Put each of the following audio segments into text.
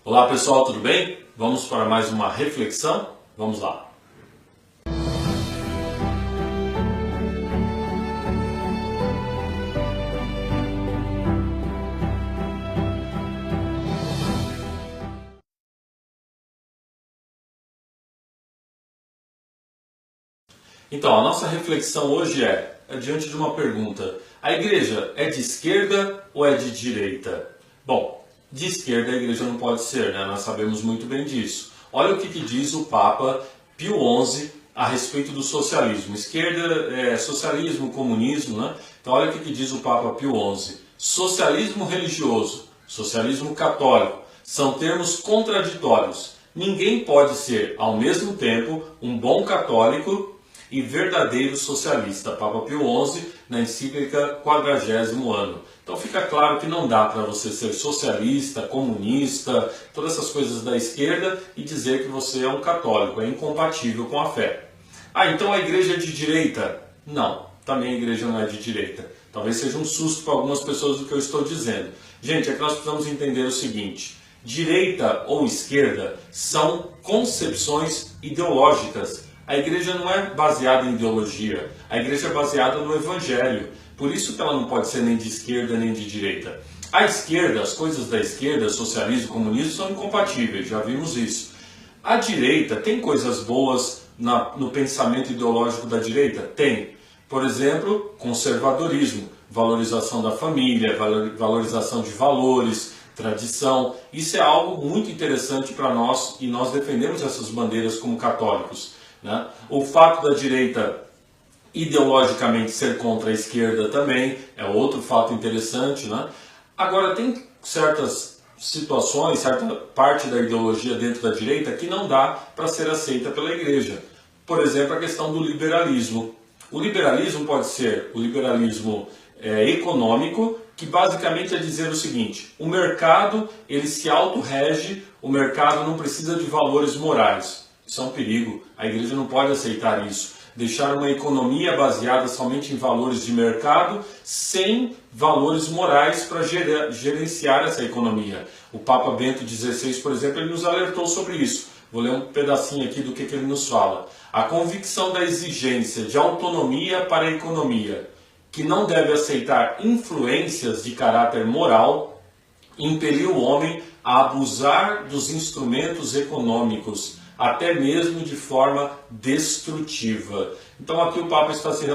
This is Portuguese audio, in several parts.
Olá pessoal, tudo bem? Vamos para mais uma reflexão? Vamos lá! Então, a nossa reflexão hoje é diante de uma pergunta: a igreja é de esquerda ou é de direita? Bom, de esquerda a igreja não pode ser, né? Nós sabemos muito bem disso. Olha o que diz o Papa Pio XI a respeito do socialismo. Esquerda é socialismo, comunismo, né? Então olha o que diz o Papa Pio XI. Socialismo religioso, socialismo católico, são termos contraditórios. Ninguém pode ser, ao mesmo tempo, um bom católico e verdadeiro socialista. Papa Pio XI, na encíclica 40º ano. Então fica claro que não dá para você ser socialista, comunista, todas essas coisas da esquerda e dizer que você é um católico, é incompatível com a fé. Ah, então a igreja é de direita? Não, também a igreja não é de direita. Talvez seja um susto para algumas pessoas do que eu estou dizendo. Gente, é que nós precisamos entender o seguinte: direita ou esquerda são concepções ideológicas. A igreja não é baseada em ideologia, a igreja é baseada no evangelho. Por isso que ela não pode ser nem de esquerda nem de direita. A esquerda, as coisas da esquerda, socialismo, comunismo, são incompatíveis, já vimos isso. A direita tem coisas boas no pensamento ideológico da direita? Tem. Por exemplo, conservadorismo, valorização da família, valorização de valores, tradição. Isso é algo muito interessante para nós e nós defendemos essas bandeiras como católicos, né? O fato da direita ideologicamente ser contra a esquerda também é outro fato interessante, né? Agora, tem certas situações, certa parte da ideologia dentro da direita que não dá para ser aceita pela igreja. Por exemplo, a questão do liberalismo. O liberalismo pode ser o liberalismo econômico, que basicamente é dizer o seguinte: o mercado ele se autorrege, o mercado não precisa de valores morais. Isso é um perigo, a igreja não pode aceitar isso. Deixar uma economia baseada somente em valores de mercado, sem valores morais para gerenciar essa economia. O Papa Bento XVI, por exemplo, ele nos alertou sobre isso. Vou ler um pedacinho aqui do que ele nos fala. A convicção da exigência de autonomia para a economia, que não deve aceitar influências de caráter moral, impeliu o homem a abusar dos instrumentos econômicos, até mesmo de forma destrutiva. Então aqui o Papa está se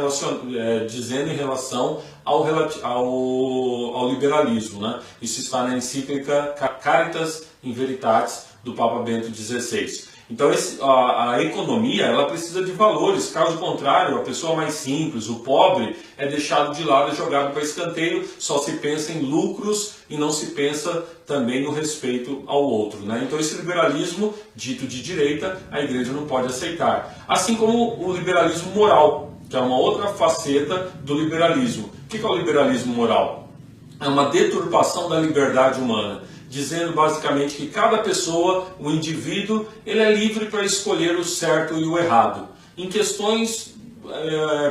dizendo em relação ao liberalismo, né? Isso está na encíclica Caritas in Veritatis do Papa Bento XVI. Então a economia ela precisa de valores, caso contrário, a pessoa mais simples, o pobre, é deixado de lado, é jogado para escanteio, só se pensa em lucros e não se pensa também no respeito ao outro, né? Então esse liberalismo dito de direita, a igreja não pode aceitar. Assim como o liberalismo moral, que é uma outra faceta do liberalismo. O que é o liberalismo moral? É uma deturpação da liberdade humana, dizendo basicamente que cada pessoa, o indivíduo, ele é livre para escolher o certo e o errado, em questões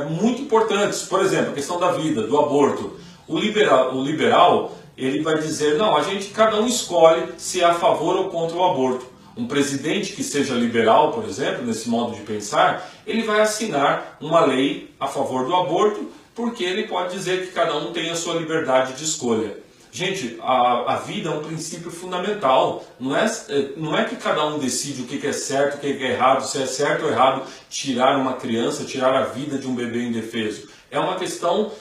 muito importantes. Por exemplo, a questão da vida, do aborto. O liberal ele vai dizer: não, cada um escolhe se é a favor ou contra o aborto. Um presidente que seja liberal, por exemplo, nesse modo de pensar, ele vai assinar uma lei a favor do aborto, porque ele pode dizer que cada um tem a sua liberdade de escolha. Gente, a vida é um princípio fundamental. Não é que cada um decide o que é certo, o que é errado, se é certo ou errado tirar uma criança, tirar a vida de um bebê indefeso. É uma questão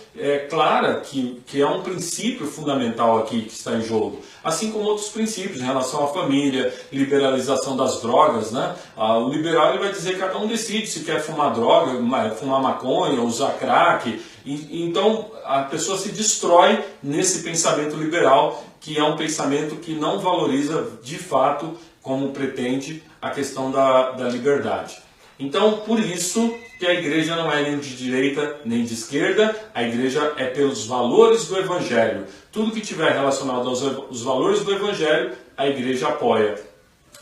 clara que é um princípio fundamental aqui que está em jogo. Assim como outros princípios em relação à família, liberalização das drogas, né? O liberal ele vai dizer que cada um decide se quer fumar droga, fumar maconha, usar crack. Então a pessoa se destrói nesse pensamento liberal, que é um pensamento que não valoriza de fato, como pretende, a questão da liberdade. Então, por isso que a igreja não é nem de direita nem de esquerda, a igreja é pelos valores do evangelho. Tudo que tiver relacionado aos valores do evangelho, a igreja apoia.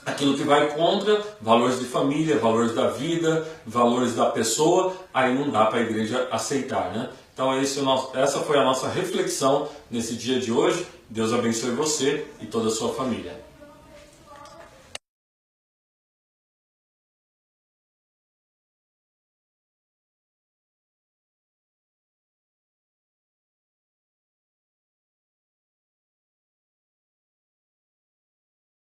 Aquilo que vai contra, valores de família, valores da vida, valores da pessoa, aí não dá para a igreja aceitar, né? Então essa foi a nossa reflexão nesse dia de hoje. Deus abençoe você e toda a sua família.